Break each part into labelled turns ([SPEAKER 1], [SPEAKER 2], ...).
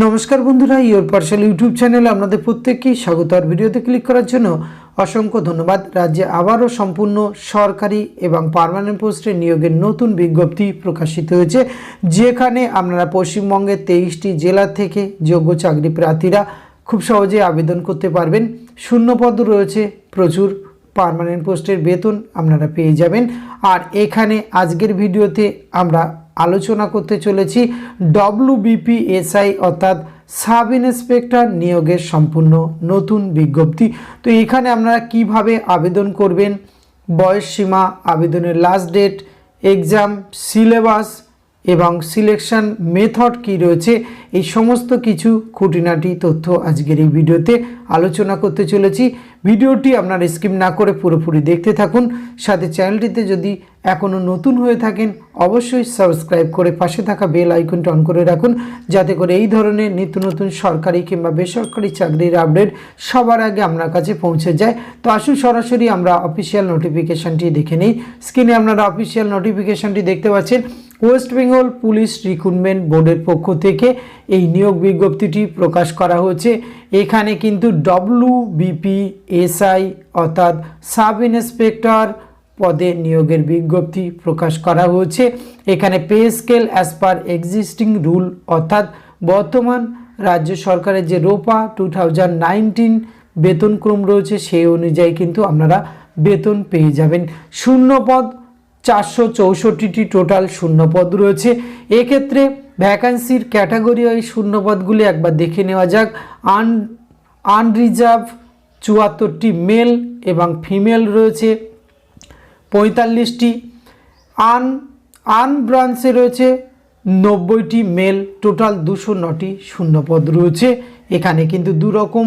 [SPEAKER 1] নমস্কার বন্ধুরা, your parcel YouTube চ্যানেলে আপনাদের প্রত্যেককেই স্বাগত। আর ভিডিওতে ক্লিক করার জন্য অসংখ্য ধন্যবাদ। রাজ্যে আবারও সম্পূর্ণ সরকারি এবং পার্মানেন্ট পোস্টে নিয়োগের নতুন বিজ্ঞপ্তি প্রকাশিত হয়েছে, যেখানে আপনারা পশ্চিমবঙ্গের 23টি জেলা থেকে যোগ্য চাকরি প্রার্থীরা খুব সহজে আবেদন করতে পারবেন। শূন্যপদ রয়েছে প্রচুর, পার্মানেন্ট পোস্টের বেতন আপনারা পেয়ে যাবেন। আর এখানে আজকের ভিডিওতে আমরা আলোচনা করতে চলেছি WBPSI অর্থাৎ সাব ইন্সপেক্টর নিয়োগের সম্পূর্ণ নতুন বিজ্ঞপ্তি। তো এখানে আপনারা কিভাবে আবেদন করবেন, বয়স সীমা, আবেদনের লাস্ট ডেট, এক্সাম, সিলেবাস এবং সিলেকশন মেথড কি রয়েছে, এই সমস্ত কিছু খুঁটিনাটি তথ্য আজকের এই ভিডিওতে আলোচনা করতে চলেছি। ভিডিওটি আপনারা স্কিপ না করে পুরোপুরি দেখতে থাকুন। সাথে চ্যানেলটিতে যদি এখনও নতুন হয়ে থাকেন অবশ্যই সাবস্ক্রাইব করে পাশে থাকা বেল আইকনটি অন করে রাখুন, যাতে করে এই ধরনের নিত্য নতুন সরকারি কিংবা বেসরকারি চাকরির আপডেট সবার আগে আপনার কাছে পৌঁছে যায়। তো আসুন সরাসরি আমরা অফিসিয়াল নোটিফিকেশানটি দেখে নিই। স্ক্রিনে আপনারা অফিসিয়াল নোটিফিকেশানটি দেখতে পাচ্ছেন। ওয়েস্ট বেঙ্গল পুলিশ রিক্রুটমেন্ট বোর্ডের পক্ষ থেকে এই নিয়োগ বিজ্ঞপ্তিটি প্রকাশ করা হয়েছে। এখানে কিন্তু WBPSI অর্থাৎ সাব ইন্সপেক্টর পদে নিয়োগের বিজ্ঞপ্তি প্রকাশ করা হয়েছে। এখানে pay scale as per existing rule অর্থাৎ বর্তমান রাজ্য সরকারের যে রোপা 2019 বেতনক্রম রয়েছে সেই অনুযায়ী কিন্তু আপনারা বেতন পেয়ে যাবেন। শূন্যপদ 464টি টোটাল শূন্যপদ রয়েছে। এক্ষেত্রে ভ্যাকান্সির ক্যাটাগরি ওই শূন্যপদগুলি একবার দেখে নেওয়া যাক। আনরিজার্ভ 74টি মেল এবং ফিমেল রয়েছে 45টি। আনব্রাঞ্চে রয়েছে 90টি মেল, টোটাল 209টি শূন্যপদ রয়েছে। এখানে কিন্তু দুরকম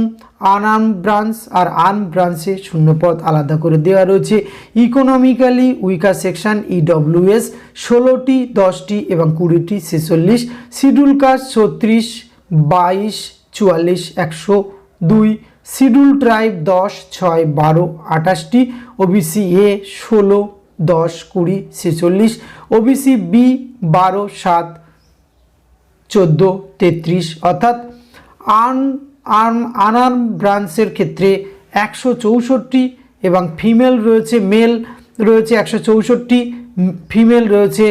[SPEAKER 1] আনব্রাঞ্চ আর আনব্রাঞ্চে শূন্যপদ আলাদা করে দেওয়া রয়েছে। ইকোনমিক্যালি উইকার সেকশন EWS 16টি, 10টি এবং 20টি 46। Schedule caste 36, 22, 44, 102। শিডিউল ট্রাইব 10, 6, 12, 28টি। OBC A 16, 10, 20, 46। OBC B 12, 7, 14, 33। অর্থাৎ আনার ব্রাঞ্চের ক্ষেত্রে 164টি এবং ফিমেল রয়েছে, মেল রয়েছে 164টি, ফিমেল রয়েছে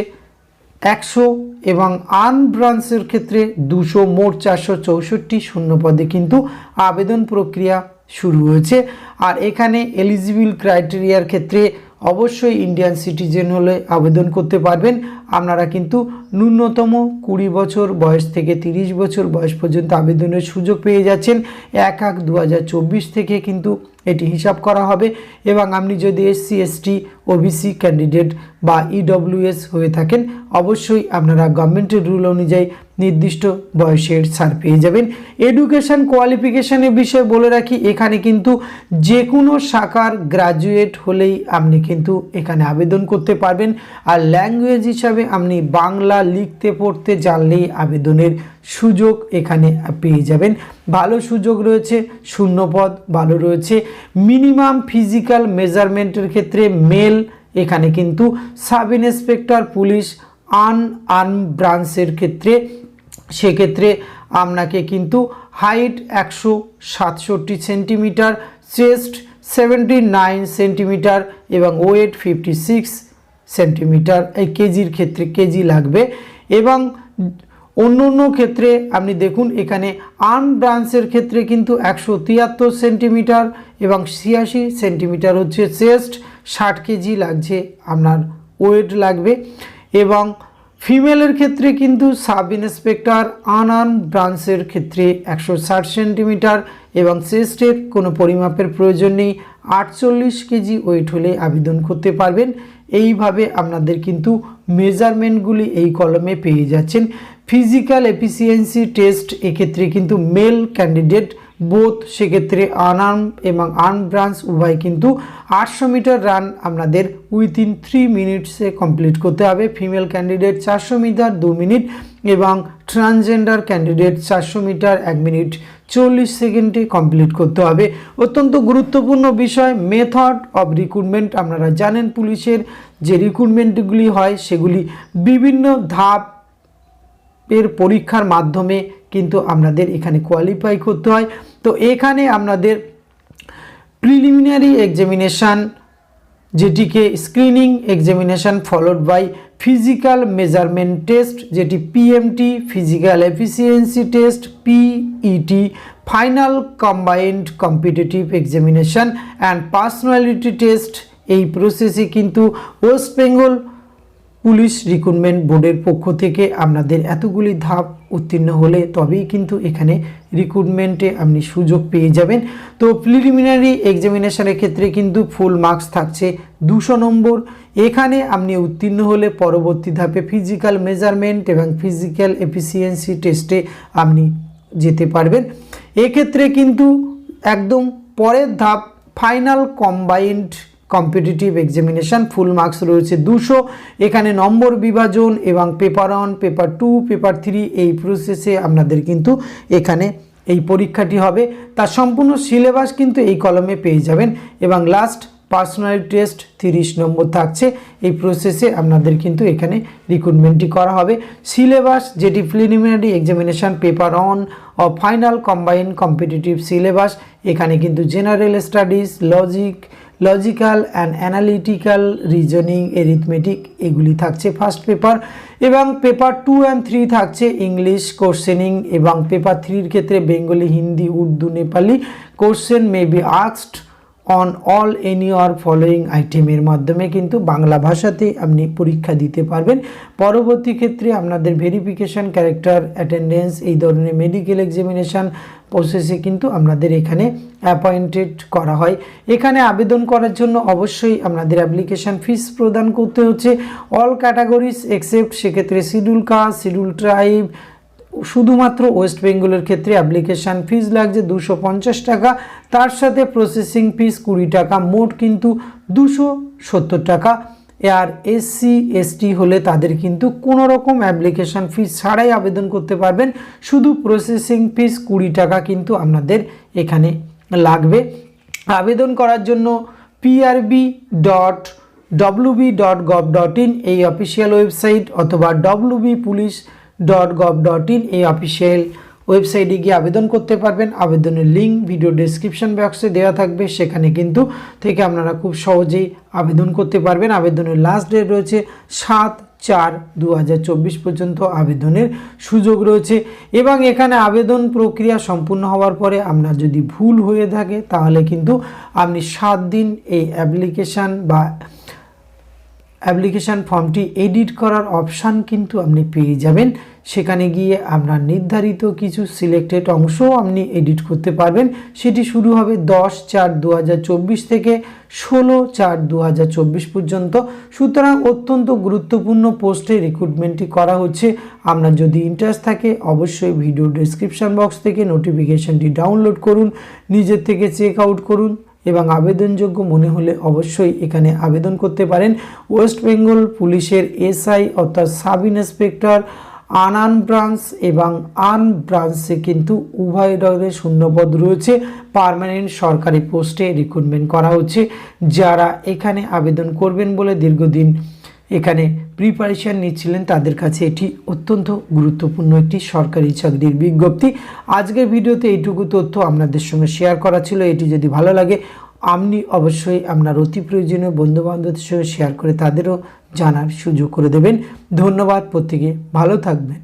[SPEAKER 1] 100 এবং আনব্রাঞ্চের ক্ষেত্রে 200, মোট 464টি শূন্যপদে কিন্তু আবেদন প্রক্রিয়া শুরু হয়েছে। আর এখানে এলিজিবল ক্রাইটেরিয়ার ক্ষেত্রে অবশ্যই ইন্ডিয়ান সিটিজেন হলে আবেদন করতে পারবেন। আপনারা কিন্তু ন্যূনতম 20 বছর বয়স থেকে 30 বছর বয়স পর্যন্ত আবেদনের সুযোগ পেয়ে যাচ্ছেন। 1/1/2024 থেকে কিন্তু এটি হিসাব করা হবে। এবং আপনি যদি SC ST OBC ক্যান্ডিডেট বা EWS হয়ে থাকেন অবশ্যই আপনারা গভর্নমেন্টের রুল অনুযায়ী নির্দিষ্ট বয়সের ছাড় পেয়ে যাবেন। এডুকেশন কোয়ালিফিকেশনের বিষয়ে বলে রাখি, এখানে কিন্তু যে কোনো শাখার গ্রাজুয়েট হলেই আপনি কিন্তু এখানে আবেদন করতে পারবেন। আর ল্যাঙ্গুয়েজ হিসাবে আপনি বাংলা লিখতে পড়তে জানলেই আবেদনের সুযোগ এখানে পেয়ে যাবেন। ভালো সুযোগ রয়েছে, শূন্যপদ ভালো রয়েছে। মিনিমাম ফিজিক্যাল মেজারমেন্টের ক্ষেত্রে মেল এখানে কিন্তু সাব ইন্সপেক্টর পুলিশ আনব্রাঞ্চের ক্ষেত্রে সেক্ষেত্রে আপনাকে কিন্তু হাইট 167 সেন্টিমিটার, চেস্ট 79 সেন্টিমিটার এবং ওয়েট 56 সেন্টিমিটার, এই কেজির ক্ষেত্রে কেজি লাগবে। এবং অন্য ক্ষেত্রে আপনি দেখুন এখানে আনব্রাঞ্চের ক্ষেত্রে কিন্তু 173 সেন্টিমিটার এবং 86 সেন্টিমিটার হচ্ছে চেস্ট, 60 কেজি লাগছে আপনার ওয়েট লাগবে। এবং ফিমেলের ক্ষেত্রে কিন্তু সাব ইন্সপেক্টর আনব্রাঞ্চের ক্ষেত্রে 160 সেন্টিমিটার এবং চেস্টের কোনো পরিমাপের প্রয়োজন নেই, 48 কেজি ওয়েট হলে আবেদন করতে পারবেন। এইভাবে আপনাদের কিন্তু মেজারমেন্টগুলি এই কলমে পেয়ে যাচ্ছেন। ফিজিক্যাল এফিসিয়েন্সি টেস্ট এক্ষেত্রে কিন্তু মেল ক্যান্ডিডেট বোথ, সেক্ষেত্রে আনআর্ম এবং আনব্রাঞ্চ উভয় কিন্তু 800 মিটার রান আপনাদের উইথিন 3 মিনিটসে কমপ্লিট করতে হবে। ফিমেল ক্যান্ডিডেট 400 মিটার 2 মিনিট এবং ট্রান্সজেন্ডার ক্যান্ডিডেট 400 মিটার 1 মিনিট 40 সেকেন্ডে কমপ্লিট করতে হবে। অত্যন্ত গুরুত্বপূর্ণ বিষয় মেথড অফ রিক্রুটমেন্ট। আপনারা জানেন পুলিশের যে রিক্রুটমেন্টগুলি হয় সেগুলি বিভিন্ন ধাপ এর পরীক্ষার মাধ্যমে কিন্তু আপনাদের এখানে কোয়ালিফাই করতে হয়। তো এখানে আপনাদের প্রিলিমিনারি এক্সামিনেশান, যেটিকে screening examination followed by physical measurement test, যেটি PMT, physical efficiency test, PET, final combined competitive examination and personality test, এই প্রসেসে কিন্তু ওয়েস্ট বেঙ্গল পুলিশ রিক্রুটমেন্ট বোর্ডের পক্ষ থেকে আপনাদের এতগুলি ধাপ উত্তীর্ণ হলে তবেই কিন্তু এখানে রিক্রুটমেন্টে আপনি সুযোগ পেয়ে যাবেন। তো প্রিলিমিনারি এক্সামিনেশনের ক্ষেত্রে কিন্তু ফুল মার্কস থাকছে 200 নম্বর। এখানে আপনি উত্তীর্ণ হলে পরবর্তী ধাপে ফিজিক্যাল মেজারমেন্ট এবং ফিজিক্যাল এফিসিয়েন্সি টেস্টে আপনি যেতে পারবেন। এক্ষেত্রে কিন্তু একদম পরের ধাপ final combined competitive examination, full marks রয়েছে 200। এখানে নম্বর বিভাজন এবং পেপার 1, পেপার 2, পেপার 3 এই প্রসেসে আপনাদের কিন্তু এখানে এই পরীক্ষাটি হবে। তার সম্পূর্ণ সিলেবাস কিন্তু এই কলমে পেয়ে যাবেন এবং লাস্ট পার্সোনালিটি টেস্ট 30 নম্বর থাকছে। এই প্রসেসে আপনাদের কিন্তু এখানে রিক্রুটমেন্টটি করা হবে। সিলেবাস যেটি প্রিলিমিনারি এক্সামিনেশান পেপার 1 ও ফাইনাল কম্বাইন্ড কম্পিটিটিভ সিলেবাস, এখানে কিন্তু general studies, logical and analytical, reasoning, arithmetic এগুলি থাকছে ফার্স্ট পেপার, এবং পেপার 2 and 3 থাকছে ইংলিশ কোশ্চেনিং, এবং পেপার 3-র ক্ষেত্রে Bengali, Hindi, Urdu, Nepali question may be asked on all any or following আইটেমের মাধ্যমে কিন্তু বাংলা ভাষাতে আপনি পরীক্ষা দিতে পারবেন। পরবর্তী ক্ষেত্রে আপনাদের ভেরিফিকেশান, ক্যারেক্টার, অ্যাটেন্ডেন্স, এই ধরনের মেডিকেল এক্সামিনেশান প্রসেসে কিন্তু আপনাদের এখানে অ্যাপয়েন্টেড করা হয়। এখানে আবেদন করার জন্য অবশ্যই আপনাদের অ্যাপ্লিকেশান ফিস প্রদান করতে হচ্ছে অল ক্যাটাগরিজ এক্সেপ্ট, সেক্ষেত্রে শিডিউল কাস্ট, শিডিউল ট্রাইব, শুধুমাত্র ওয়েস্ট বেঙ্গলের ক্ষেত্রে অ্যাপ্লিকেশান ফিস লাগছে 250 টাকা, তার সাথে প্রসেসিং ফিস 20 টাকা, মোট কিন্তু 270 টাকা। আর এসসি এসটি হলে তাদের কিন্তু কোনো রকম অ্যাপ্লিকেশান ফিস ছাড়াই আবেদন করতে পারবেন, শুধু প্রসেসিং ফিস 20 টাকা কিন্তু আপনাদের এখানে লাগবে। আবেদন করার জন্য prb.wb.gov.in এই অফিসিয়াল ওয়েবসাইট অথবা wbpolice.gov.in এই অফিসিয়াল ওয়েবসাইটে গিয়ে আবেদন করতে পারবেন। আবেদনের লিঙ্ক ভিডিও ডেসক্রিপশন বক্সে দেওয়া থাকবে, সেখানে কিন্তু থেকে আপনারা খুব সহজেই আবেদন করতে পারবেন। আবেদনের লাস্ট ডেট রয়েছে 7/4/2024 পর্যন্ত আবেদনের সুযোগ রয়েছে, এবং এখানে আবেদন প্রক্রিয়া সম্পূর্ণ হওয়ার পরে আপনার যদি ভুল হয়ে থাকে তাহলে কিন্তু আপনি 7 দিন এই অ্যাপ্লিকেশান ফর্মটি এডিট করার অপশান কিন্তু আপনি পেয়ে যাবেন। সেখানে গিয়ে আপনার নির্ধারিত কিছু সিলেক্টেড অংশও আপনি এডিট করতে পারবেন। সেটি শুরু হবে 10/4/2024 থেকে 16/4/2024 পর্যন্ত। সুতরাং অত্যন্ত গুরুত্বপূর্ণ পোস্টে রিক্রুটমেন্টটি করা হচ্ছে। আপনার যদি ইন্টারেস্ট থাকে অবশ্যই ভিডিও ডেসক্রিপশন বক্স থেকে নোটিফিকেশানটি ডাউনলোড করুন, নিজের থেকে চেক আউট করুন, এবং আবেদনযোগ্য মনে হলে অবশ্যই এখানে আবেদন করতে পারেন। ওয়েস্ট বেঙ্গল পুলিশের এসআই অর্থাৎ সাব ইন্সপেক্টর আনআন ব্রাঞ্চ এবং আর্ম ব্রাঞ্চে কিন্তু উভয় ধরনের শূন্যপদ রয়েছে। পার্মানেন্ট সরকারি পোস্টে রিক্রুটমেন্ট করা হচ্ছে। যারা এখানে আবেদন করবেন বলে দীর্ঘদিন এখানে প্রিপারেশান নিচ্ছিলেন তাদের কাছে এটি অত্যন্ত গুরুত্বপূর্ণ একটি সরকারি চাকরির বিজ্ঞপ্তি। আজকের ভিডিওতে এইটুকু তথ্য আপনাদের সঙ্গে শেয়ার করা ছিল। এটি যদি ভালো লাগে আপনি অবশ্যই আপনার অতি প্রয়োজনীয় বন্ধুবান্ধবদের সঙ্গে শেয়ার করে তাদেরও জানার সুযোগ করে দেবেন। ধন্যবাদ, প্রত্যেকে ভালো থাকবেন।